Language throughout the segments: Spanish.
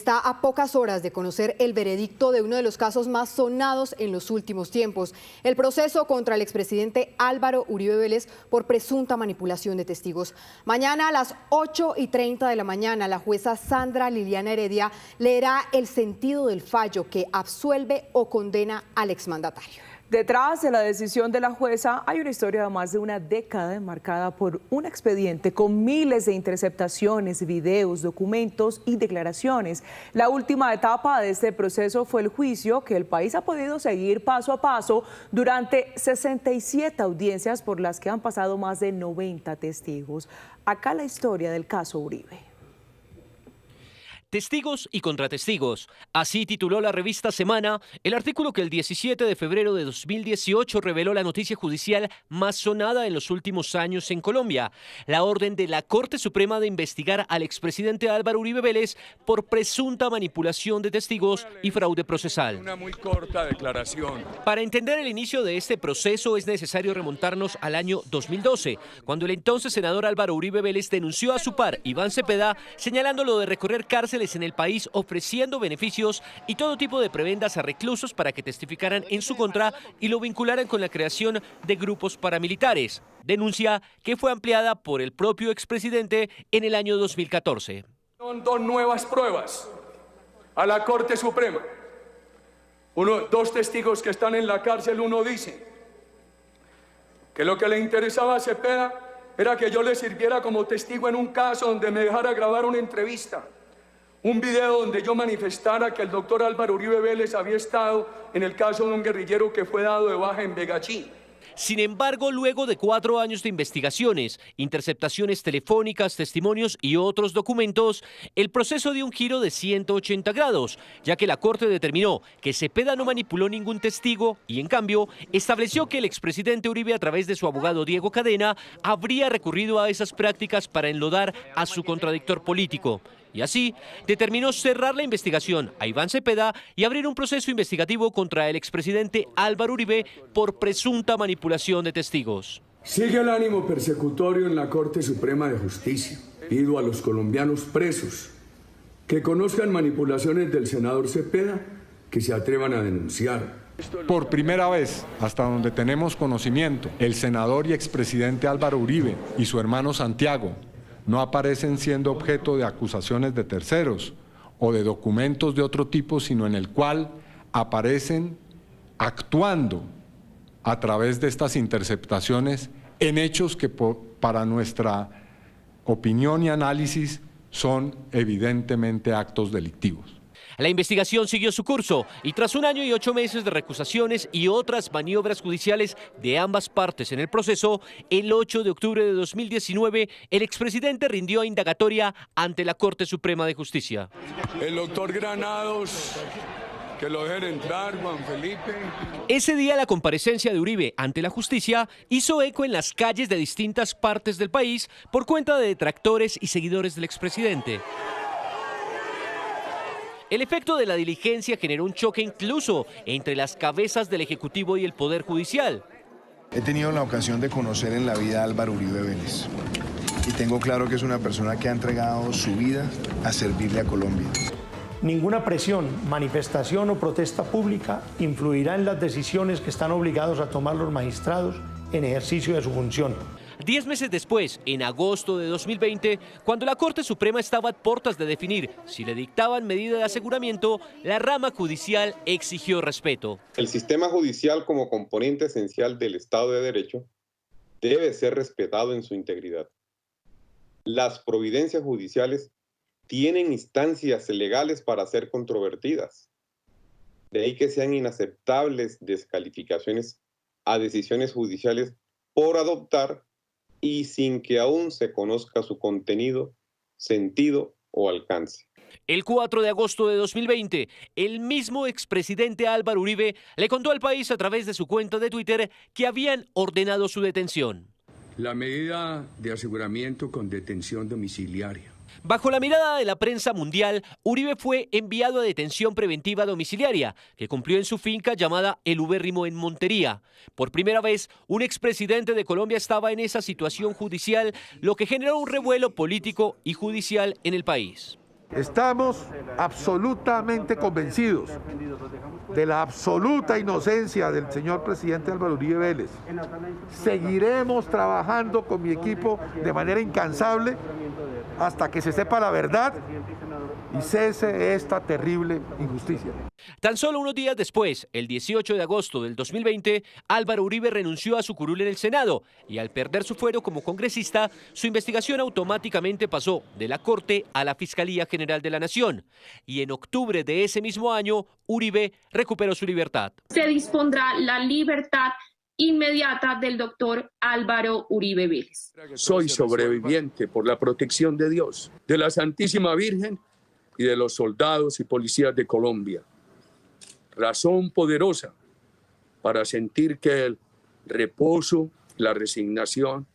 está a pocas horas de conocer el veredicto de uno de los casos más sonados en los últimos tiempos, el proceso contra el expresidente Álvaro Uribe Vélez por presunta manipulación de testigos. Mañana a las 8:30 de la mañana, la jueza Sandra Liliana Heredia leerá el sentido del fallo que absuelve o condena al exmandatario. Detrás de la decisión de la jueza hay una historia de más de una década enmarcada por un expediente con miles de interceptaciones, videos, documentos y declaraciones. La última etapa de este proceso fue el juicio que el país ha podido seguir paso a paso durante 67 audiencias por las que han pasado más de 90 testigos. Acá la historia del caso Uribe. Testigos y contratestigos. Así tituló la revista Semana el artículo que el 17 de febrero de 2018 reveló la noticia judicial más sonada en los últimos años en Colombia: la orden de la Corte Suprema de investigar al expresidente Álvaro Uribe Vélez por presunta manipulación de testigos y fraude procesal. Una muy corta declaración. Para entender el inicio de este proceso es necesario remontarnos al año 2012, cuando el entonces senador Álvaro Uribe Vélez denunció a su par, Iván Cepeda, señalándolo de recorrer cárceles en el país, ofreciendo beneficios y todo tipo de prebendas a reclusos para que testificaran en su contra y lo vincularan con la creación de grupos paramilitares. Denuncia que fue ampliada por el propio expresidente en el año 2014. Son dos nuevas pruebas a la Corte Suprema. Dos testigos que están en la cárcel, uno dice que lo que le interesaba a Cepeda era que yo le sirviera como testigo en un caso donde me dejara grabar una entrevista. Un video donde yo manifestara que el doctor Álvaro Uribe Vélez había estado en el caso de un guerrillero que fue dado de baja en Begachí. Sin embargo, luego de 4 años de investigaciones, interceptaciones telefónicas, testimonios y otros documentos, el proceso dio un giro de 180 grados, ya que la Corte determinó que Cepeda no manipuló ningún testigo y, en cambio, estableció que el expresidente Uribe, a través de su abogado Diego Cadena, habría recurrido a esas prácticas para enlodar a su contradictor político. Y así determinó cerrar la investigación a Iván Cepeda y abrir un proceso investigativo contra el expresidente Álvaro Uribe por presunta manipulación de testigos. Sigue el ánimo persecutorio en la Corte Suprema de Justicia. Pido a los colombianos presos que conozcan manipulaciones del senador Cepeda, que se atrevan a denunciar. Por primera vez, hasta donde tenemos conocimiento, el senador y expresidente Álvaro Uribe y su hermano Santiago no aparecen siendo objeto de acusaciones de terceros o de documentos de otro tipo, sino en el cual aparecen actuando a través de estas interceptaciones en hechos que para nuestra opinión y análisis son evidentemente actos delictivos. La investigación siguió su curso y tras 1 año y 8 meses de recusaciones y otras maniobras judiciales de ambas partes en el proceso, el 8 de octubre de 2019, el expresidente rindió indagatoria ante la Corte Suprema de Justicia. El doctor Granados, que lo dejen entrar, Juan Felipe. Ese día la comparecencia de Uribe ante la justicia hizo eco en las calles de distintas partes del país por cuenta de detractores y seguidores del expresidente. El efecto de la diligencia generó un choque incluso entre las cabezas del Ejecutivo y el Poder Judicial. He tenido la ocasión de conocer en la vida a Álvaro Uribe Vélez y tengo claro que es una persona que ha entregado su vida a servirle a Colombia. Ninguna presión, manifestación o protesta pública influirá en las decisiones que están obligados a tomar los magistrados en ejercicio de su función. 10 meses después, en agosto de 2020, cuando la Corte Suprema estaba a puertas de definir si le dictaban medida de aseguramiento, la rama judicial exigió respeto. El sistema judicial, como componente esencial del Estado de Derecho, debe ser respetado en su integridad. Las providencias judiciales tienen instancias legales para ser controvertidas. De ahí que sean inaceptables descalificaciones a decisiones judiciales por adoptar y sin que aún se conozca su contenido, sentido o alcance. El 4 de agosto de 2020, el mismo expresidente Álvaro Uribe le contó al país a través de su cuenta de Twitter que habían ordenado su detención. La medida de aseguramiento con detención domiciliaria. Bajo la mirada de la prensa mundial, Uribe fue enviado a detención preventiva domiciliaria, que cumplió en su finca llamada El Ubérrimo en Montería. Por primera vez, un expresidente de Colombia estaba en esa situación judicial, lo que generó un revuelo político y judicial en el país. Estamos absolutamente convencidos de la absoluta inocencia del señor presidente Álvaro Uribe Vélez. Seguiremos trabajando con mi equipo de manera incansable hasta que se sepa la verdad y cese esta terrible injusticia. Tan solo unos días después, el 18 de agosto del 2020, Álvaro Uribe renunció a su curul en el Senado y al perder su fuero como congresista, su investigación automáticamente pasó de la Corte a la Fiscalía General de la Nación. Y en octubre de ese mismo año, Uribe recuperó su libertad. Se dispondrá la libertad inmediata del doctor Álvaro Uribe Vélez. Soy sobreviviente por la protección de Dios, de la Santísima Virgen y de los soldados y policías de Colombia. Razón poderosa para sentir que el reposo, la resignación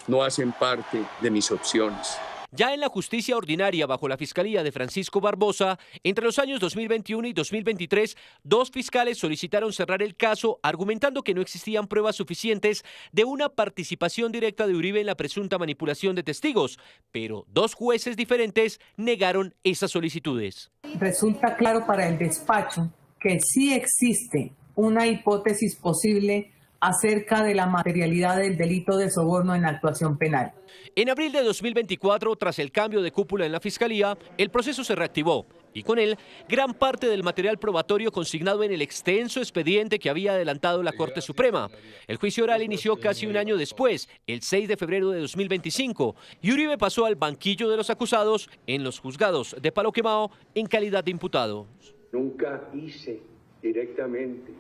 no hacen parte de mis opciones. Ya en la justicia ordinaria bajo la fiscalía de Francisco Barbosa, entre los años 2021 y 2023, 2 fiscales solicitaron cerrar el caso argumentando que no existían pruebas suficientes de una participación directa de Uribe en la presunta manipulación de testigos, pero 2 jueces diferentes negaron esas solicitudes. Resulta claro para el despacho que sí existe una hipótesis posible acerca de la materialidad del delito de soborno en la actuación penal. En abril de 2024, tras el cambio de cúpula en la Fiscalía, el proceso se reactivó y con él gran parte del material probatorio consignado en el extenso expediente que había adelantado la Corte Suprema. El juicio oral inició casi un año después, el 6 de febrero de 2025, y Uribe pasó al banquillo de los acusados en los juzgados de Palo Quemado en calidad de imputado. Nunca hice directamente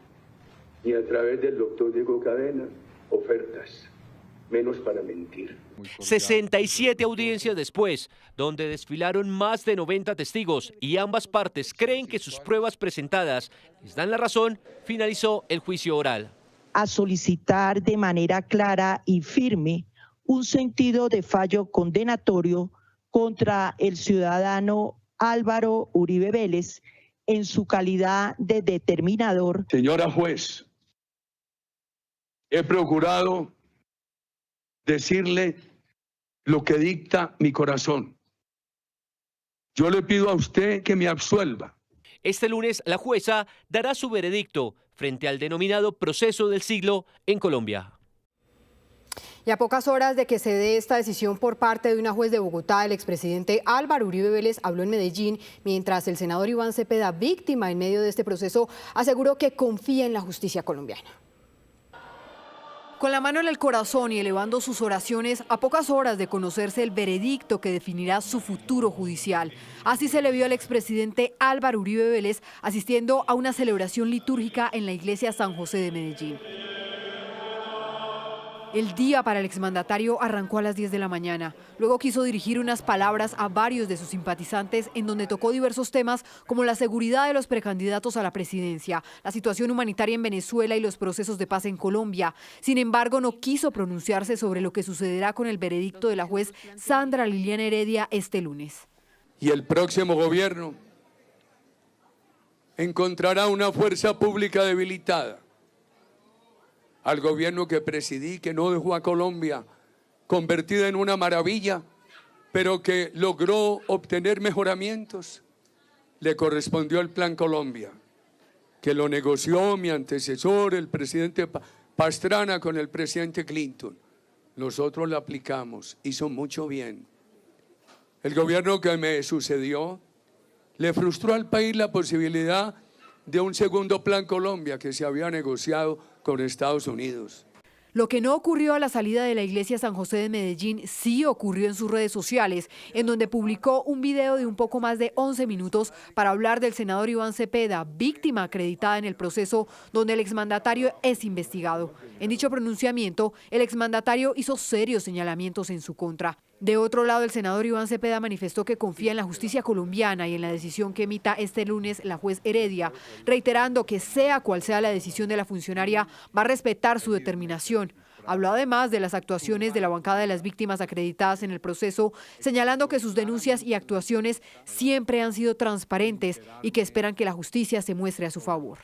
ni a través del doctor Diego Cadena ofertas, menos para mentir. 67 audiencias después, donde desfilaron más de 90 testigos y ambas partes creen que sus pruebas presentadas les dan la razón, finalizó el juicio oral. A solicitar de manera clara y firme un sentido de fallo condenatorio contra el ciudadano Álvaro Uribe Vélez en su calidad de determinador. Señora juez, he procurado decirle lo que dicta mi corazón. Yo le pido a usted que me absuelva. Este lunes, la jueza dará su veredicto frente al denominado proceso del siglo en Colombia. Y a pocas horas de que se dé esta decisión por parte de una juez de Bogotá, el expresidente Álvaro Uribe Vélez habló en Medellín, mientras el senador Iván Cepeda, víctima en medio de este proceso, aseguró que confía en la justicia colombiana. Con la mano en el corazón y elevando sus oraciones, a pocas horas de conocerse el veredicto que definirá su futuro judicial. Así se le vio al expresidente Álvaro Uribe Vélez asistiendo a una celebración litúrgica en la iglesia San José de Medellín. El día para el exmandatario arrancó a las 10 de la mañana. Luego quiso dirigir unas palabras a varios de sus simpatizantes en donde tocó diversos temas como la seguridad de los precandidatos a la presidencia, la situación humanitaria en Venezuela y los procesos de paz en Colombia. Sin embargo, no quiso pronunciarse sobre lo que sucederá con el veredicto de la juez Sandra Liliana Heredia este lunes. Y el próximo gobierno encontrará una fuerza pública debilitada. Al gobierno que presidí, que no dejó a Colombia convertida en una maravilla, pero que logró obtener mejoramientos, le correspondió el Plan Colombia, que lo negoció mi antecesor, el presidente Pastrana, con el presidente Clinton. Nosotros lo aplicamos, hizo mucho bien. El gobierno que me sucedió le frustró al país la posibilidad de un segundo Plan Colombia que se había negociado con Estados Unidos. Lo que no ocurrió a la salida de la iglesia San José de Medellín sí ocurrió en sus redes sociales, en donde publicó un video de un poco más de 11 minutos para hablar del senador Iván Cepeda, víctima acreditada en el proceso donde el exmandatario es investigado. En dicho pronunciamiento, el exmandatario hizo serios señalamientos en su contra. De otro lado, el senador Iván Cepeda manifestó que confía en la justicia colombiana y en la decisión que emita este lunes la juez Heredia, reiterando que sea cual sea la decisión de la funcionaria, va a respetar su determinación. Habló además de las actuaciones de la bancada de las víctimas acreditadas en el proceso, señalando que sus denuncias y actuaciones siempre han sido transparentes y que esperan que la justicia se muestre a su favor.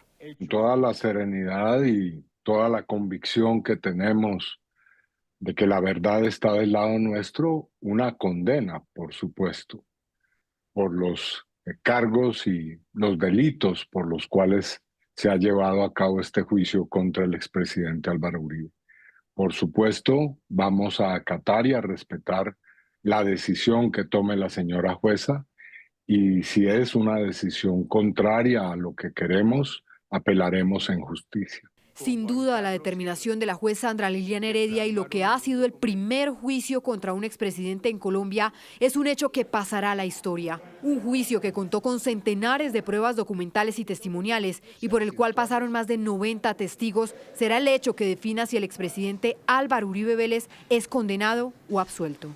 Toda la serenidad y toda la convicción que tenemos de que la verdad está del lado nuestro, una condena, por supuesto. por los cargos y los delitos por los cuales se ha llevado a cabo este juicio contra el expresidente Álvaro Uribe. Por supuesto, vamos a acatar y a respetar la decisión que tome la señora jueza, y si es una decisión contraria a lo que queremos, apelaremos en justicia. Sin duda, la determinación de la juez Sandra Liliana Heredia y lo que ha sido el primer juicio contra un expresidente en Colombia es un hecho que pasará a la historia. Un juicio que contó con centenares de pruebas documentales y testimoniales y por el cual pasaron más de 90 testigos, será el hecho que defina si el expresidente Álvaro Uribe Vélez es condenado o absuelto.